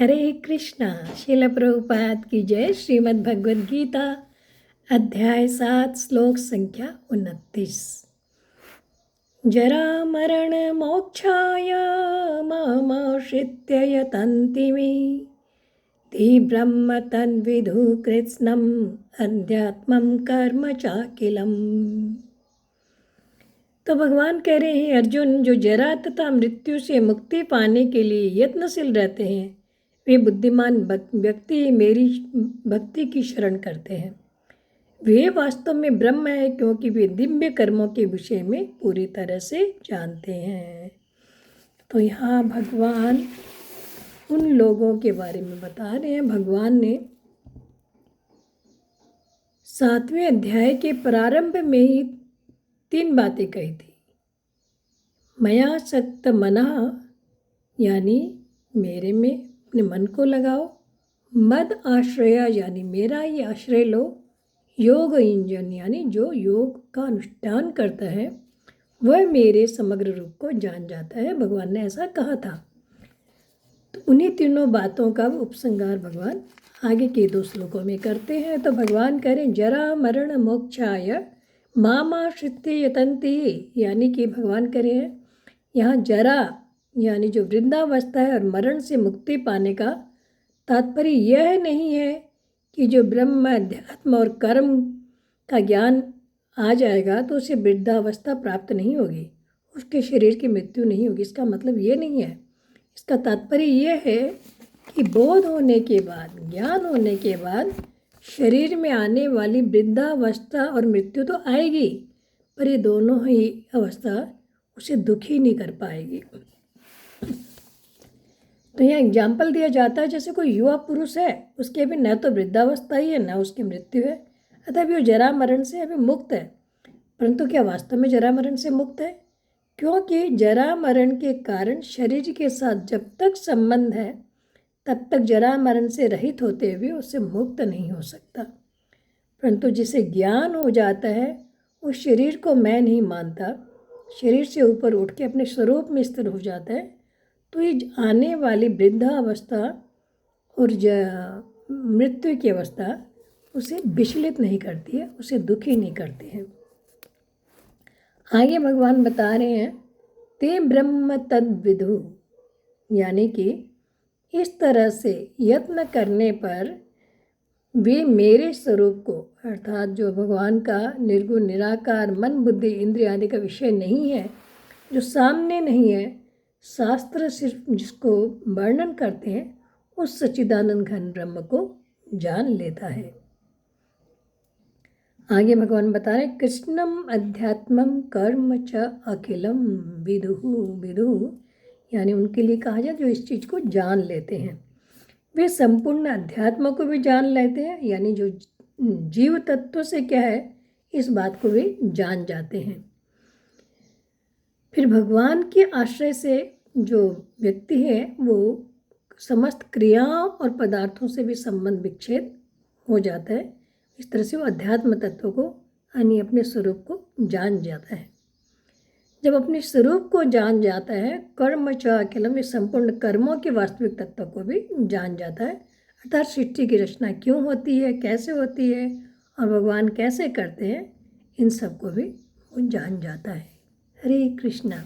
हरे कृष्णा। श्रील प्रभुपाद की जय। श्रीमद् भगवद गीता अध्याय 7 श्लोक संख्या 29। जरा मरण मोक्षाय मामाश्रित्य यतन्ति मे ते ब्रह्म तद्विदु कृत्स्नम् अध्यात्मं कर्म चाकिलम्। तो भगवान कह रहे हैं, अर्जुन, जो जरा तथा मृत्यु से मुक्ति पाने के लिए यत्नशील रहते हैं वे बुद्धिमान व्यक्ति मेरी भक्ति की शरण करते हैं। वे वास्तव में ब्रह्म है, क्योंकि वे दिव्य कर्मों के विषय में पूरी तरह से जानते हैं। तो यहाँ भगवान उन लोगों के बारे में बता रहे हैं। भगवान ने 7वें अध्याय के प्रारंभ में ही 3 बातें कही थी। मया सक्त मनः, यानी मेरे में अपने मन को लगाओ। मद आश्रया, यानी मेरा ये आश्रय लो। योग इंजन, यानी जो योग का अनुष्ठान करता है वह मेरे समग्र रूप को जान जाता है। भगवान ने ऐसा कहा था। तो उन्हीं तीनों बातों का उपसंहार भगवान आगे के 2 श्लोकों में करते हैं। तो भगवान करें, जरा मरण मोक्षाय मामाश्रित्य यतन्ति, यानी कि भगवान करें यहाँ जरा यानी जो वृद्धावस्था है और मरण से मुक्ति पाने का तात्पर्य यह नहीं है कि जो ब्रह्म अध्यात्म और कर्म का ज्ञान आ जाएगा तो उसे वृद्धावस्था प्राप्त नहीं होगी, उसके शरीर की मृत्यु नहीं होगी। इसका मतलब ये नहीं है। इसका तात्पर्य यह है कि बोध होने के बाद, ज्ञान होने के बाद शरीर में आने वाली वृद्धावस्था और मृत्यु तो आएगी, पर ये दोनों ही अवस्था उसे दुखी नहीं कर पाएगी। तो यहाँ एग्जाम्पल दिया जाता है, जैसे कोई युवा पुरुष है, उसके अभी न तो वृद्धावस्था ही है न उसकी मृत्यु है, अतः वो जरा मरण से अभी मुक्त है। परंतु क्या वास्तव में जरा मरण से मुक्त है? क्योंकि जरा मरण के कारण शरीर के साथ जब तक संबंध है तब तक जरा मरण से रहित होते हुए उससे मुक्त नहीं हो सकता। परंतु जिसे ज्ञान हो जाता है उस शरीर को मैं नहीं मानता, शरीर से ऊपर उठ के अपने स्वरूप में स्थिर हो जाता है, तो ये आने वाली वृद्धावस्था और मृत्यु की अवस्था उसे विचलित नहीं करती है, उसे दुखी नहीं करती है। आगे भगवान बता रहे हैं, ते ब्रह्म तद्विदु, यानी कि इस तरह से यत्न करने पर वे मेरे स्वरूप को, अर्थात जो भगवान का निर्गुण निराकार मन बुद्धि इंद्रिय आदि का विषय नहीं है, जो सामने नहीं है, शास्त्र सिर्फ जिसको वर्णन करते हैं, उस सच्चिदानंद घन ब्रह्म को जान लेता है। आगे भगवान बता रहे, कृष्णम अध्यात्मम कर्म च अखिलम विदुहु विदुहु, यानी उनके लिए कहा जाए जो इस चीज़ को जान लेते हैं। वे संपूर्ण अध्यात्म को भी जान लेते हैं, यानी जो जीव तत्व से क्या है इस बात को वे जान जाते हैं। फिर भगवान के आश्रय से जो व्यक्ति है वो समस्त क्रियाओं और पदार्थों से भी संबंध विच्छेद हो जाता है। इस तरह से वो अध्यात्म तत्व को यानी अपने स्वरूप को जान जाता है। जब अपने स्वरूप को जान जाता है, कर्म च अखिलम, इस संपूर्ण कर्मों के वास्तविक तत्व को भी जान जाता है। अर्थात सृष्टि की रचना क्यों होती है, कैसे होती है और भगवान कैसे करते हैं, इन सब को भी वो जान जाता है। हरे कृष्णा।